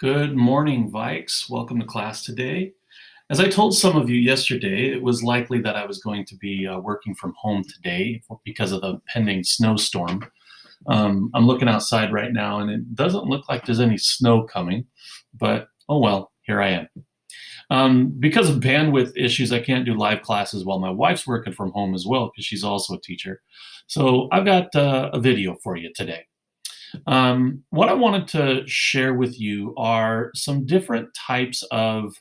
Good morning, Vikes. Welcome to class today. As I told some of you yesterday, it was likely that I was going to be working from home today because of the pending snowstorm. I'm looking outside right now and it doesn't look like there's any snow coming, but oh well, here I am. Because of bandwidth issues, I can't do live classes while my wife's working from home as well because she's also a teacher. So I've got a video for you today. What I wanted to share with you are some different types of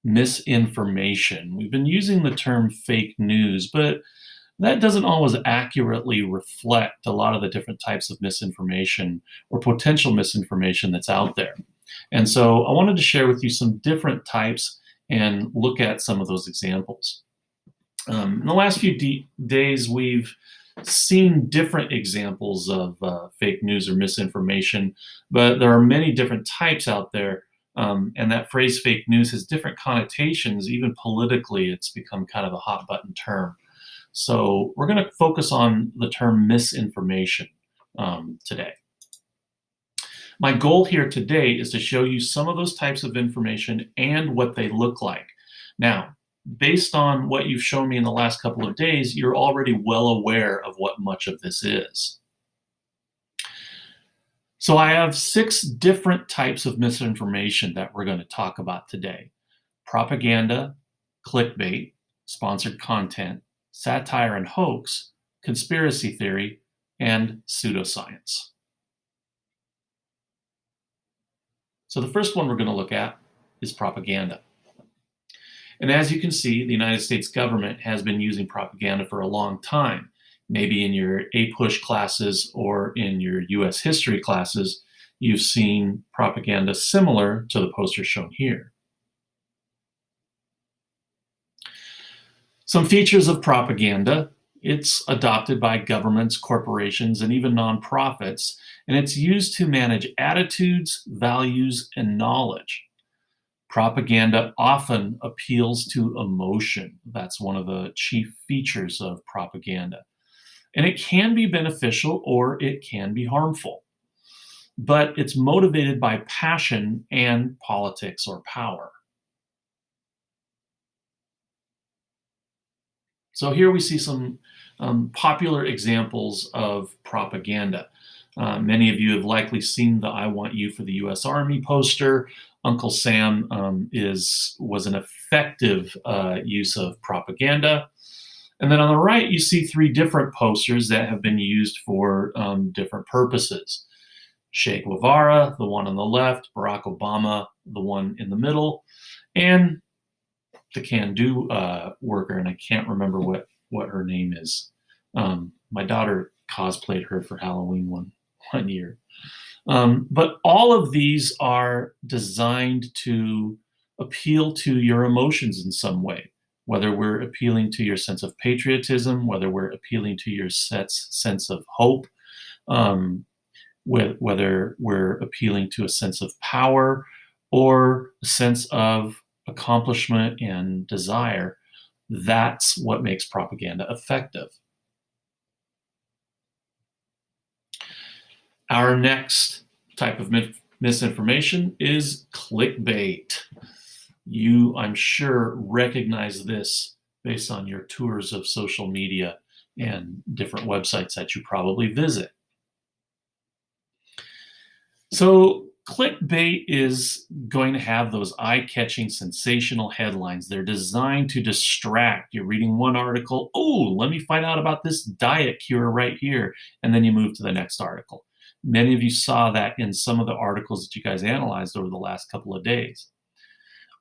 misinformation. We've been using the term fake news, but that doesn't always accurately reflect a lot of the different types of misinformation or potential misinformation that's out there. And so I wanted to share with you some different types and look at some of those examples. In the last few days, we've seen different examples of fake news or misinformation, but there are many different types out there. And that phrase fake news has different connotations. Even politically, it's become kind of a hot button term. So we're going to focus on the term misinformation today. My goal here today is to show you some of those types of information and what they look like. Now, based on what you've shown me in the last couple of days, you're already well aware of what much of this is. So I have 6 different types of misinformation that we're going to talk about today: propaganda, clickbait, sponsored content, satire and hoax, conspiracy theory, and pseudoscience. So the first one we're going to look at is propaganda. And as you can see, the United States government has been using propaganda for a long time. Maybe in your APUSH classes or in your US history classes, you've seen propaganda similar to the poster shown here. Some features of propaganda: it's adopted by governments, corporations, and even nonprofits, and it's used to manage attitudes, values, and knowledge. Propaganda often appeals to emotion. That's one of the chief features of propaganda. And it can be beneficial or it can be harmful, but it's motivated by passion and politics or power. So here we see some popular examples of propaganda. Many of you have likely seen the "I Want You for the US Army" poster. Uncle Sam was an effective use of propaganda. And then on the right, you see 3 different posters that have been used for different purposes. Che Guevara, the one on the left; Barack Obama, the one in the middle; and the can-do worker, and I can't remember what her name is. My daughter cosplayed her for Halloween one year. But all of these are designed to appeal to your emotions in some way, whether we're appealing to your sense of patriotism, whether we're appealing to your sense of hope, whether we're appealing to a sense of power or a sense of accomplishment and desire. That's what makes propaganda effective. Our next type of misinformation is clickbait. You, I'm sure, recognize this based on your tours of social media and different websites that you probably visit. So clickbait is going to have those eye-catching, sensational headlines. They're designed to distract. You're reading one article, oh, let me find out about this diet cure right here, and then you move to the next article. Many of you saw that in some of the articles that you guys analyzed over the last couple of days.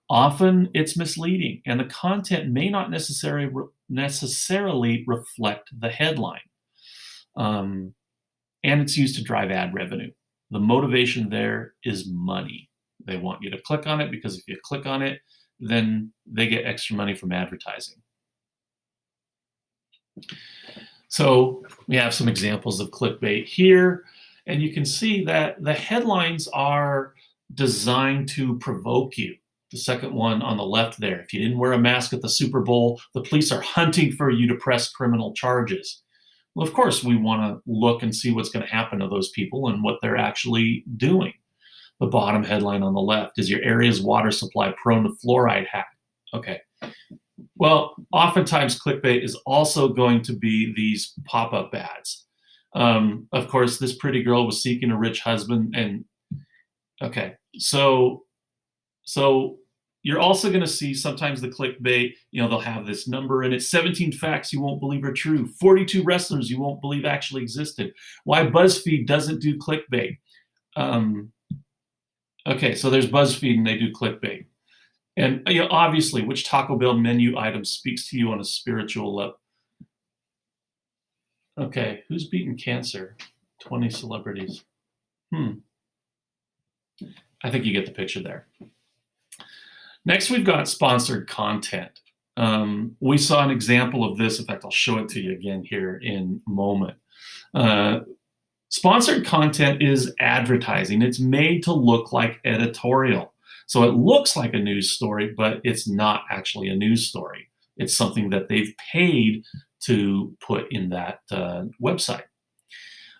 Often it's misleading, and the content may not necessarily reflect the headline. And it's used to drive ad revenue. The motivation there is money. They want you to click on it because if you click on it, then they get extra money from advertising. So we have some examples of clickbait here, and you can see that the headlines are designed to provoke you. The second one on the left there: if you didn't wear a mask at the Super Bowl, the police are hunting for you to press criminal charges. Well, of course, we want to look and see what's going to happen to those people and what they're actually doing. The bottom headline on the left is your area's water supply prone to fluoride hack. Okay. Well, oftentimes clickbait is also going to be these pop-up ads. Of course, this pretty girl was seeking a rich husband, and okay, so you're also going to see sometimes the clickbait. They'll have this number and it's 17 facts you won't believe are true, 42 wrestlers you won't believe actually existed. Why BuzzFeed doesn't do clickbait? Okay, so there's BuzzFeed and they do clickbait. And obviously, which Taco Bell menu item speaks to you on a spiritual level? Okay, who's beaten cancer? 20 celebrities. I think you get the picture there. Next, we've got sponsored content. We saw an example of this. In fact, I'll show it to you again here in a moment. Sponsored content is advertising. It's made to look like editorial. So it looks like a news story, but it's not actually a news story. It's something that they've paid to put in that website.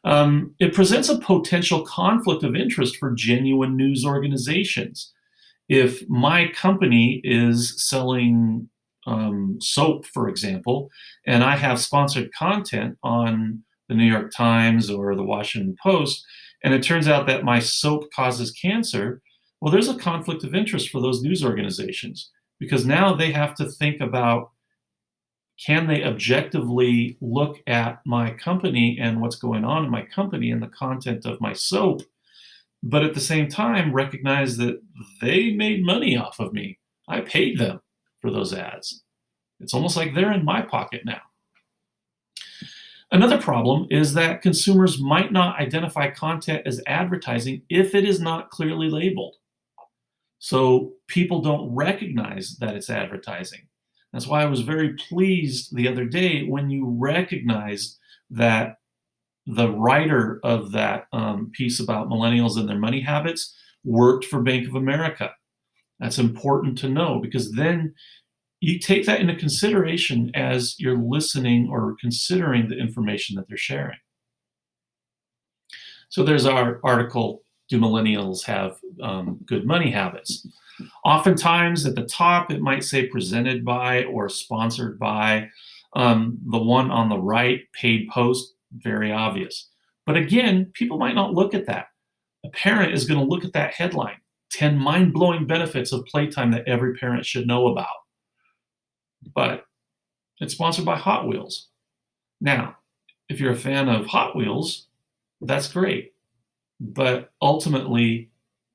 It presents a potential conflict of interest for genuine news organizations. If my company is selling soap, for example, and I have sponsored content on the New York Times or the Washington Post, and it turns out that my soap causes cancer, well, there's a conflict of interest for those news organizations, because now they have to think about, can they objectively look at my company and what's going on in my company and the content of my soap, but at the same time recognize that they made money off of me. I paid them for those ads. It's almost like they're in my pocket now. Another problem is that consumers might not identify content as advertising if it is not clearly labeled. So people don't recognize that it's advertising. That's why I was very pleased the other day when you recognized that the writer of that piece about millennials and their money habits worked for Bank of America. That's important to know, because then you take that into consideration as you're listening or considering the information that they're sharing. So there's our article, Do Millennials Have Good Money Habits? Oftentimes at the top, it might say presented by or sponsored by. The one on the right, paid post, very obvious. But again, people might not look at that. A parent is going to look at that headline, 10 mind-blowing benefits of playtime that every parent should know about. But it's sponsored by Hot Wheels. Now, if you're a fan of Hot Wheels, that's great. But ultimately,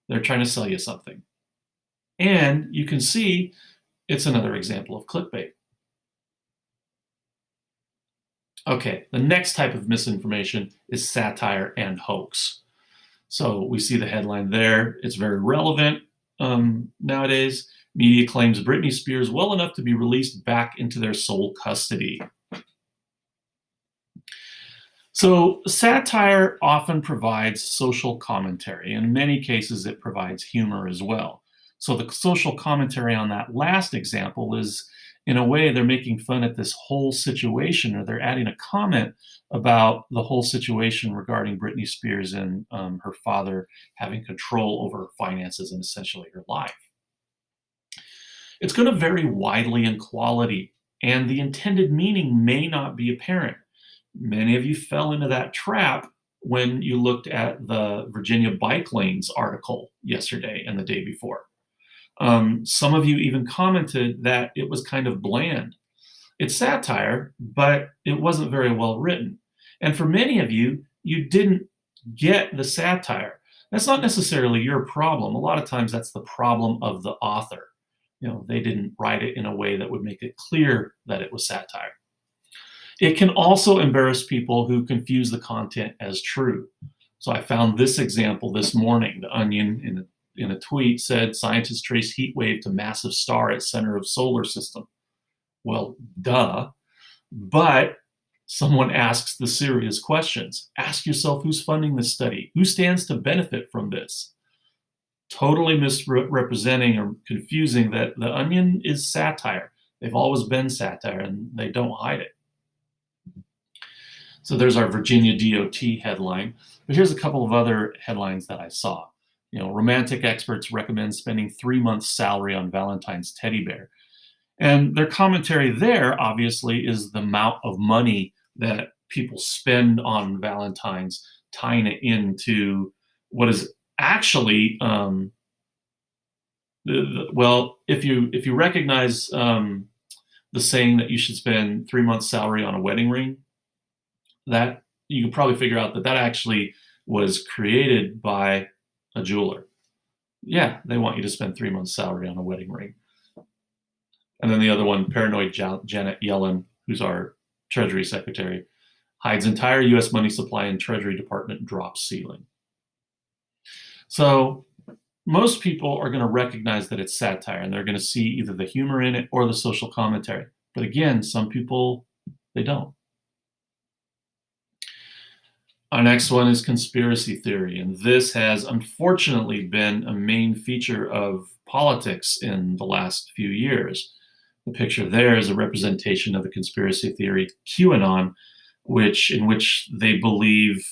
they're trying to sell you something. And you can see it's another example of clickbait. Okay, the next type of misinformation is satire and hoax. So we see the headline there. It's very relevant nowadays. Media claims Britney Spears well enough to be released back into their sole custody. So satire often provides social commentary. In many cases, it provides humor as well. So the social commentary on that last example is, in a way, they're making fun at this whole situation, or they're adding a comment about the whole situation regarding Britney Spears and her father having control over her finances and essentially her life. It's going to vary widely in quality, and the intended meaning may not be apparent. Many of you fell into that trap when you looked at the Virginia bike lanes article yesterday and the day before. Some of you even commented that it was kind of bland. It's satire, but it wasn't very well written. And for many of you, you didn't get the satire. That's not necessarily your problem. A lot of times that's the problem of the author. They didn't write it in a way that would make it clear that it was satire. It can also embarrass people who confuse the content as true. So I found this example this morning. The Onion, in a tweet, said, scientists trace heat wave to massive star at center of solar system. Well, duh. But someone asks the serious questions. Ask yourself, who's funding this study? Who stands to benefit from this? Totally misrepresenting or confusing that the Onion is satire. They've always been satire, and they don't hide it. So there's our Virginia DOT headline. But here's a couple of other headlines that I saw. Romantic experts recommend spending 3 months' salary on Valentine's teddy bear. And their commentary there, obviously, is the amount of money that people spend on Valentine's, tying it into what is actually, well, if you recognize the saying that you should spend 3 months' salary on a wedding ring, that you can probably figure out that that actually was created by a jeweler. Yeah, they want you to spend 3 months' salary on a wedding ring. And then the other one, paranoid Janet Yellen, who's our Treasury Secretary, hides entire U.S. money supply in Treasury Department drops ceiling. So most people are going to recognize that it's satire, and they're going to see either the humor in it or the social commentary. But again, some people, they don't. Our next one is conspiracy theory, and this has unfortunately been a main feature of politics in the last few years. The picture there is a representation of the conspiracy theory QAnon, in which they believe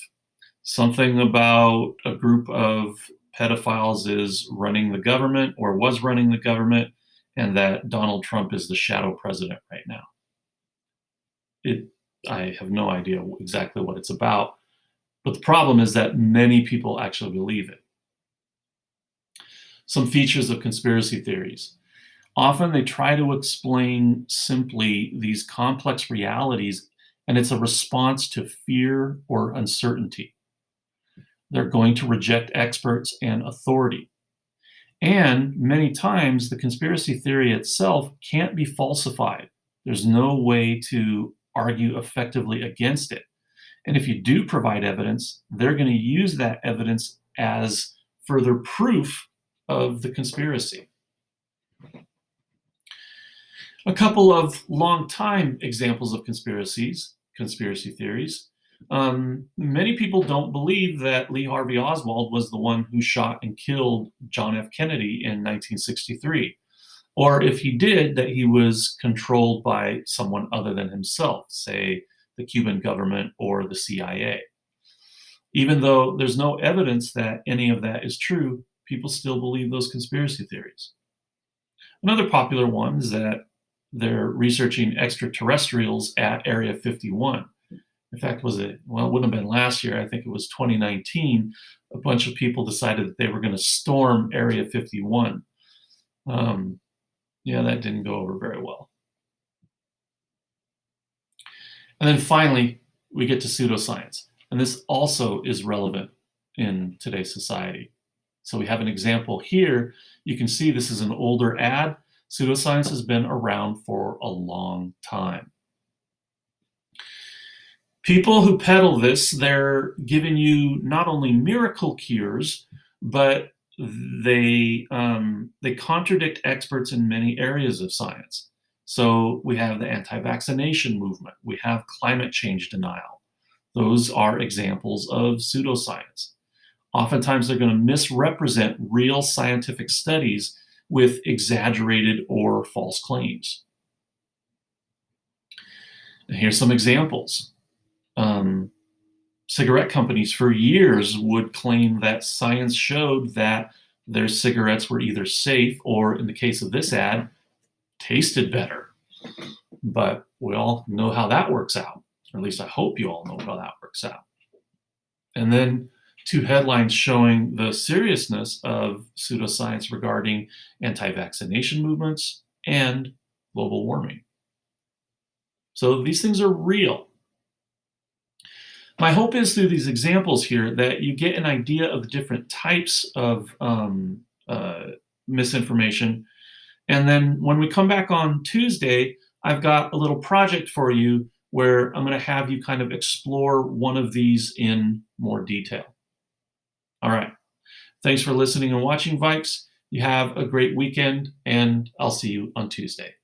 something about a group of pedophiles is running the government or was running the government, and that Donald Trump is the shadow president right now. I have no idea exactly what it's about, but the problem is that many people actually believe it. Some features of conspiracy theories. Often they try to explain simply these complex realities, and it's a response to fear or uncertainty. They're going to reject experts and authority. And many times the conspiracy theory itself can't be falsified. There's no way to argue effectively against it. And if you do provide evidence, they're going to use that evidence as further proof of the conspiracy. A couple of long-time examples of conspiracy theories. Many people don't believe that Lee Harvey Oswald was the one who shot and killed John F. Kennedy in 1963. Or if he did, that he was controlled by someone other than himself, say the Cuban government or the CIA. Even though there's no evidence that any of that is true, people still believe those conspiracy theories. Another popular one is that they're researching extraterrestrials at Area 51. In fact, it wouldn't have been last year, I think it was 2019, a bunch of people decided that they were going to storm Area 51. Yeah, that didn't go over very well. And then finally, we get to pseudoscience. And this also is relevant in today's society. So we have an example here. You can see this is an older ad. Pseudoscience has been around for a long time. People who peddle this, they're giving you not only miracle cures, but they contradict experts in many areas of science. So we have the anti-vaccination movement. We have climate change denial. Those are examples of pseudoscience. Oftentimes they're going to misrepresent real scientific studies with exaggerated or false claims. And here's some examples. Cigarette companies for years would claim that science showed that their cigarettes were either safe or, in the case of this ad, tasted better. But we all know how that works out, or at least I hope you all know how that works out. And then two headlines showing the seriousness of pseudoscience regarding anti-vaccination movements and global warming. So these things are real. My hope is through these examples here that you get an idea of the different types of misinformation. And then when we come back on Tuesday, I've got a little project for you where I'm going to have you kind of explore one of these in more detail. All right. Thanks for listening and watching, Vikes. You have a great weekend, and I'll see you on Tuesday.